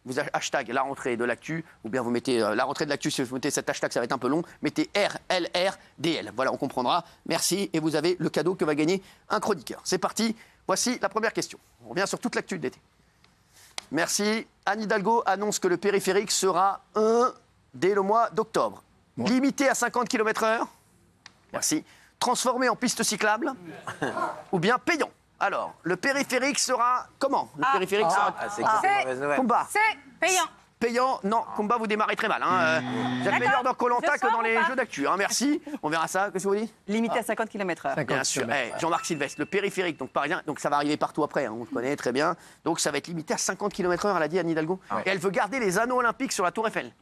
vous hashtag la rentrée de l'actu, ou bien vous mettez la rentrée de l'actu, si vous mettez cet hashtag, ça va être un peu long, mettez RLRDL. Voilà, on comprendra. Merci, et vous avez le cadeau que va gagner un chroniqueur. C'est parti, voici la première question. On revient sur toute l'actu de l'été. Merci. Anne Hidalgo annonce que le périphérique sera dès le mois d'octobre. Ouais. Limité à 50 km/h. Merci. Transformé en piste cyclable. Ou bien payant. Alors, le périphérique sera comment? Le périphérique sera... Combat. C'est payant. Payant, non, Combat, vous démarrez très mal. Vous êtes meilleur dans Koh-Lanta que dans les jeux d'actu. Merci, on verra ça. Qu'est-ce que vous dites? Limité à 50 km/h. Bien sûr. Jean-Marc Sylvestre, le périphérique, donc parisien, donc ça va arriver partout après, on le connaît très bien. Donc ça va être limité à 50 km/h, elle a dit Anne Hidalgo. Et elle veut garder les anneaux olympiques sur la Tour Eiffel.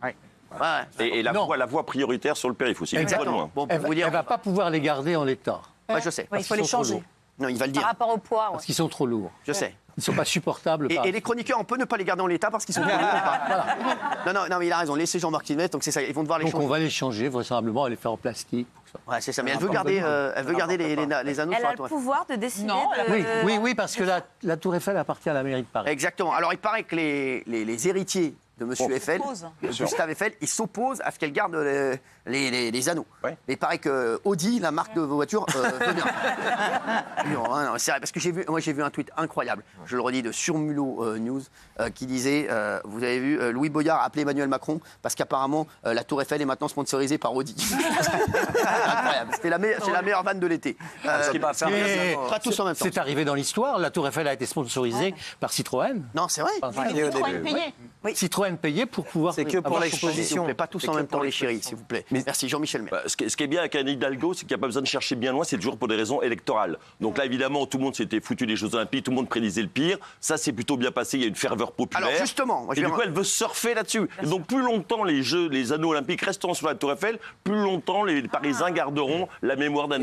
Et la voie prioritaire sur le périph' aussi. Exactement. Bon, elle ne va pas pouvoir les garder en l'état. Je sais. Il faut les changer. Non, il va le dire. Par rapport au poids. Parce qu'ils sont trop lourds. Je sais. Ils ne sont pas supportables. Et les chroniqueurs, on peut ne pas les garder en l'état parce qu'ils sont trop lourds. Non, mais il a raison. Laissez Jean-Marc Sylvestre, donc c'est ça. Ils vont devoir les changer. Donc on va les changer, vraisemblablement, et les faire en plastique. Ouais, c'est ça. Mais elle veut garder les anneaux. Elle a le pouvoir de décider. Oui, parce que la Tour Eiffel appartient à la mairie de Paris. Exactement. Alors il paraît que les héritiers de M. Eiffel, Gustave Eiffel, il s'oppose à ce qu'elle garde les anneaux. Ouais. Mais il paraît que Audi, la marque de voiture, veut bien. Non, c'est vrai, parce que j'ai vu un tweet incroyable, je le redis, de Surmulot News, qui disait, vous avez vu, Louis Boyard a appelé Emmanuel Macron, parce qu'apparemment, la Tour Eiffel est maintenant sponsorisée par Audi. Incroyable, c'est la meilleure vanne de l'été. Pas tous en même temps. C'est arrivé dans l'histoire, la Tour Eiffel a été sponsorisée par Citroën. Non, c'est vrai. Citroën payé. Citroën payé pour pouvoir... C'est que pour l'exposition. S'il vous plaît, pas tous en même temps, les chéris, s'il vous plaît. Merci, Jean-Michel Maire. Ce qui est bien avec Anne Hidalgo, c'est qu'il n'y a pas besoin de chercher bien loin, c'est toujours pour des raisons électorales. Donc là, évidemment, tout le monde s'était foutu des Jeux Olympiques, tout le monde prédisait le pire. Ça, c'est plutôt bien passé, il y a une ferveur populaire. Alors justement... Et du coup, elle veut surfer là-dessus. Et donc, plus longtemps les anneaux olympiques resteront sur la Tour Eiffel, plus longtemps les Parisiens garderont la mémoire d'un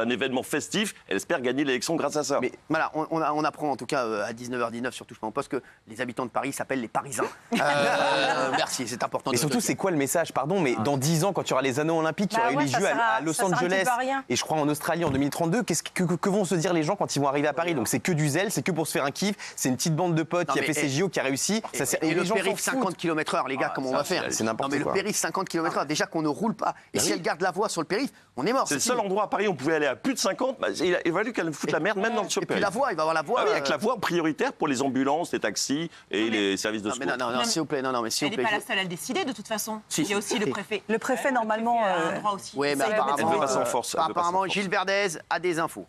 événement festif. Elle espère gagner l'élection grâce à ça. Mais voilà, on apprend en tout cas à 19h19 sur Touche pas mon poste que les habitants de Paris s'appellent les Parisiens. Merci, c'est important. Mais surtout, c'est quoi le message? Pardon, mais dans 10 ans, quand il y aura les anneaux olympiques, il y aura eu les Jeux à Los Angeles et je crois en Australie en 2032, que vont se dire les gens quand ils vont arriver à Paris? Donc c'est que du zèle, c'est que pour se faire un kiff, c'est une petite bande de potes qui a fait ses JO, qui a réussi. Et le périph' 50 km/h, les gars, comment on va faire? C'est n'importe quoi. Non mais le périph' 50 km/h, déjà qu'on ne roule pas. Et si elle garde la voie sur le périph', on est mort. C'est le seul endroit à Paris où on pouvait aller à plus de 50. Il a fallu qu'elle foute la merde même dans le périph'. Et puis la voie, il va avoir la voie. Avec la voie prioritaire pour les ambulances, les taxis et les services de secours. Non, s'il vous plaît, non, mais s'il vous plaît. Elle n'est pas la seule à le décider, de toute façon. Si, il y a aussi le préfet. Le préfet, normalement, a un droit aussi. Oui, mais apparemment, Gilles Verdez a des infos.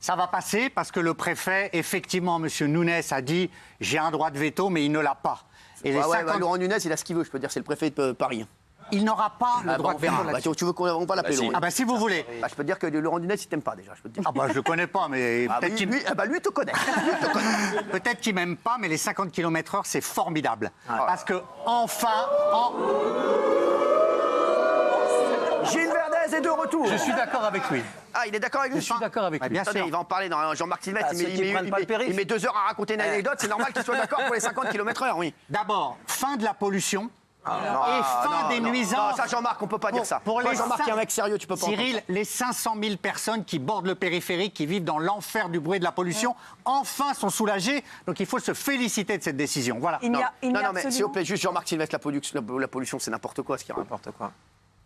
Ça va passer parce que le préfet, effectivement, M. Nunes a dit « j'ai un droit de veto, mais il ne l'a pas ». Laurent Nunes, il a ce qu'il veut, je peux dire, c'est le préfet de Paris. Il n'aura pas le droit de veto. Tu veux qu'on va l'appeler Laurent? Si vous voulez. Je peux te dire que Laurent Nunes, il t'aime pas déjà. Je le connais pas, mais peut-être qu'il... Lui, il te connaît. Peut-être qu'il m'aime pas, mais les 50 km/h, c'est formidable. Parce que, enfin... Gilles Verdez est de retour. Je suis d'accord avec lui. Ah, il est d'accord avec lui? Je suis d'accord avec lui. Bien sûr. Il va en parler dans Jean-Marc Sylvestre. Il met 2 heures à raconter une anecdote. C'est normal qu'il soit d'accord pour les 50 km/h, oui. D'abord, fin de la pollution. Et fin des nuisances. Non, ça, Jean-Marc, on peut pas dire ça. Pour les Jean-Marc est un mec sérieux, tu peux pas. Cyril, les 500 000 personnes qui bordent le périphérique, qui vivent dans l'enfer du bruit et de la pollution, enfin sont soulagées. Donc il faut se féliciter de cette décision. Voilà. Non, mais s'il vous plaît, juste Jean-Marc Sylvestre, la pollution, c'est n'importe quoi, ce qui est n'importe quoi.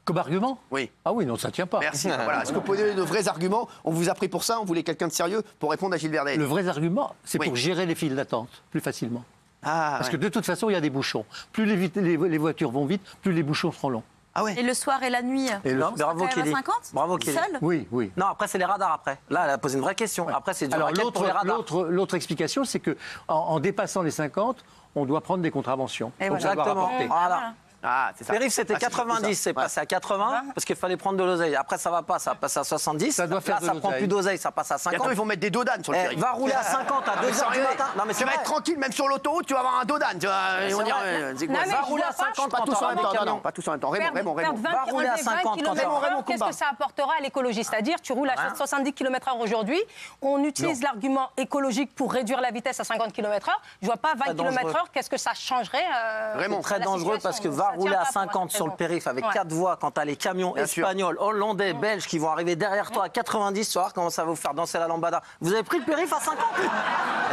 Comme argument? Oui. Ah oui, non, ça tient pas. Merci. Voilà. Est-ce que vous posez de vrais arguments? On vous a pris pour ça, on voulait quelqu'un de sérieux pour répondre à Gilles Verdez. Le vrai argument, c'est pour gérer les files d'attente plus facilement. Parce que de toute façon, il y a des bouchons. Plus les voitures vont vite, plus les bouchons seront longs. Ah ouais. Et le soir et la nuit, bravo Kelly. 50 Bravo Kelly. Seul? Oui. Non, après c'est les radars après. Là, elle a posé une vraie question. Ouais. Après c'est du racket pour les radars. L'autre explication, c'est que en dépassant les 50, on doit prendre des contraventions. Exactement. Voilà. Ah, c'est ça. Périph', c'était 90, c'est passé à 80 parce qu'il fallait prendre de l'oseille. Après, ça va pas, ça passe à 70. Ça doit faire là, ça prend plus d'oseille, ça passe à 50. Bientôt, ils vont mettre des dodanes sur le périph'. Va rouler à 50 à 2h du matin. Non, mais tu vas être tranquille, même sur l'autoroute, tu vas avoir un dodane. Va rouler à 50 pas tous en même temps. Non, pas tous en même temps. Raymond. Va rouler à 50 km/h, qu'est-ce que ça apportera à l'écologie? C'est-à-dire, tu roules à 70 km/h aujourd'hui, on utilise l'argument écologique pour réduire la vitesse à 50 km/h. Je vois pas 20 km/h, qu'est-ce que ça changerait? Raymond, très dangereux parce que va ça rouler tient à pas pour 50 votre sur le raison. périph' avec Ouais. 4 voies quand t'as les camions Bien sûr. espagnols, hollandais, belges qui vont arriver derrière toi à 90, tu vas voir comment ça va vous faire danser la lambada. Vous avez pris le périph' à 50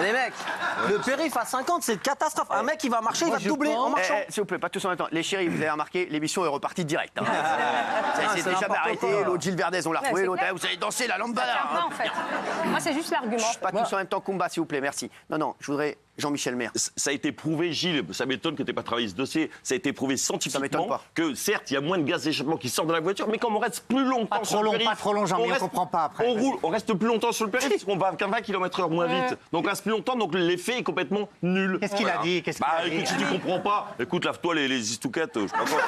Les mecs, le périph' à 50, c'est une catastrophe. Un mec, il va marcher, il va te doubler en marchant. S'il vous plaît, pas tous en même temps. Les chéris, vous avez remarqué, l'émission est repartie direct. Hein. c'est C'est déjà n'importe arrêté. quoi. L'autre Gilles Verdez, on l'a retrouvé. c'est L'autre, clair. vous allez danser la lambada. Non, en fait. Moi, c'est juste l'argument. Pas tous en même temps, Kumba, s'il vous plaît, merci. Non, je voudrais Jean-Michel Maire. Ça a été prouvé, Gilles, ça m'étonne que tu n'aies pas travaillé ce dossier, ça a été prouvé m'étonne scientifiquement pas. que certes, il y a moins de gaz d'échappement qui sortent de la voiture, mais comme on reste plus longtemps sur le périph'... Pas trop long, Jean-Mi, on comprend pas après. On reste plus longtemps sur le périph', parce qu'on va à 20 km/h moins vite. Donc on reste plus longtemps, donc l'effet est complètement nul. Qu'est-ce qu'il a dit Écoute, si tu comprends pas, écoute, lave-toi les istouquettes, je sais pas quoi.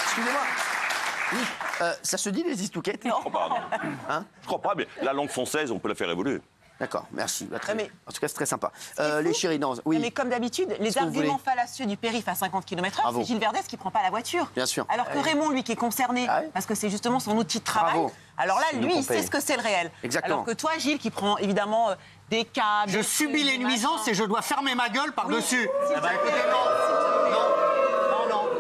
Excusez-moi. Oui, ça se dit les istouquettes Je crois pas, non. Hein Je crois pas, mais la langue française, on peut la faire évoluer. D'accord, merci. Bah, très Ah, mais- bien. En tout cas, c'est très sympa. C'est Les fou. chéris, non. Oui. Mais comme d'habitude, les que vous arguments voulez fallacieux du périph' à 50 km/h, Bravo. c'est Gilles Verdez qui prend pas la voiture. Bien sûr. Alors que Raymond, lui, qui est concerné, Ah oui. parce que c'est justement son outil de travail, Bravo. alors là, nous lui, qu'on il sait paye. ce que c'est le réel. Exactement. Alors que toi, Gilles, qui prend évidemment des câbles... Je subis les nuisances et je dois fermer ma gueule par-dessus. S'il te plaît.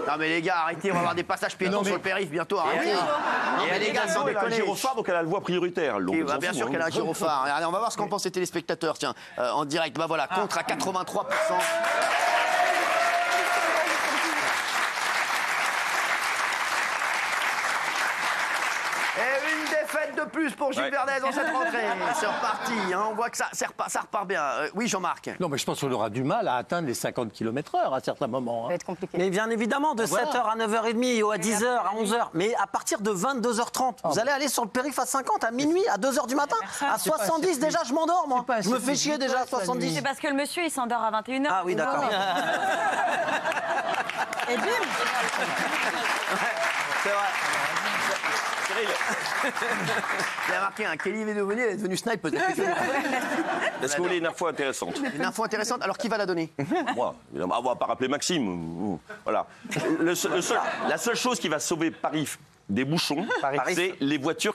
Non, mais les gars, arrêtez, on va avoir des passages piétons sur le périph' bientôt. Arrêtez. Non, mais les gars, sans Elle a un déconner. gyrophare, donc elle a le voie prioritaire. Ok, bah, bien sûr qu'elle a un gyrophare. Regardez, on va voir ce qu'en pensent les téléspectateurs, tiens, en direct. Bah voilà, contre à 83%. Et une défaite de plus pour Gilles Ouais. Verdez dans cette rentrée. C'est reparti, hein, on voit que ça repart bien. Oui, Jean-Marc. Non, mais je pense qu'on aura du mal à atteindre les 50 km/h à certains moments. Ça va être compliqué. Mais bien évidemment, de Voilà. 7h à 9h30 ou à 10h, à 11h. Mais à partir de 22h30, vous allez aller sur le périph' à 50, à minuit, à 2h du matin. À 70, déjà, je m'endors, moi. Je me fais chier déjà à 70. C'est parce que le monsieur, il s'endort à 21h. Ah oui, d'accord. Et bim C'est vrai. Il a marqué un Kelly est devenu, elle est devenue snipe peut-être. Est-ce que vous voulez une info intéressante? Une info intéressante. Alors qui va la donner? Moi, évidemment, on va pas rappeler Maxime. Voilà. La seule chose qui va sauver Paris des bouchons, c'est les voitures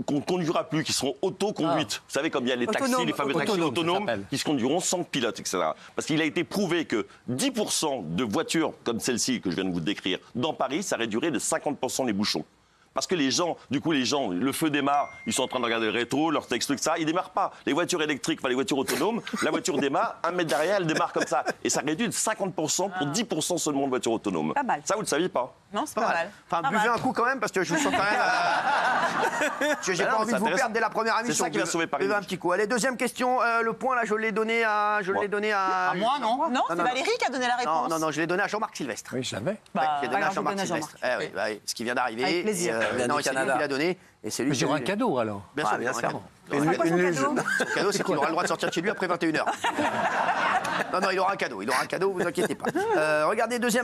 qu'on conduira plus, qui seront autoconduites. Vous savez, comme il y a les taxis, Autonomes. les fameux taxis Autonomes, ça autonomes, s'appelle. qui se conduiront sans pilote, etc. Parce qu'il a été prouvé que 10% de voitures comme celle-ci que je viens de vous décrire dans Paris, ça réduirait de 50% les bouchons. Parce que les gens, le feu démarre, ils sont en train de regarder le rétro, leur texte, ça, ils démarrent pas. Les voitures électriques, enfin les voitures autonomes, la voiture démarre, 1 mètre derrière, elle démarre comme ça. Et ça réduit de 50% pour 10% seulement de voitures autonomes. Pas mal. Ça, vous le saviez pas? Non, c'est pas mal. Enfin, buvez un coup quand même, parce que je vous sens quand même. Parce que j'ai Ah non, pas mais envie c'est de vous intéressant. perdre dès la première émission. ça qui va sauver Paris. Buvez un petit coup. Allez, deuxième question. Le point, là, je l'ai donné à. À moi, non Non, c'est non. Valérie qui a donné la réponse. Non, je l'ai donné à Jean-Marc Sylvestre. Oui, je l'avais. Ouais, qui a donné à alors, je Jean-Marc donne à Sylvestre. Jean-Marc. Eh oui, ce qui vient d'arriver. Avec plaisir. Non, du c'est lui Canada. qui l'a donné. Et c'est lui Mais qui j'aurai a un eu- cadeau alors. Bien sûr, bien il y aura un sûr. cadeau. C'est quoi son cadeau Le cadeau, c'est qu'il aura le droit de sortir de chez lui après 21h. Non, il aura un cadeau. Il aura un cadeau, vous inquiétez pas. Regardez, deuxième.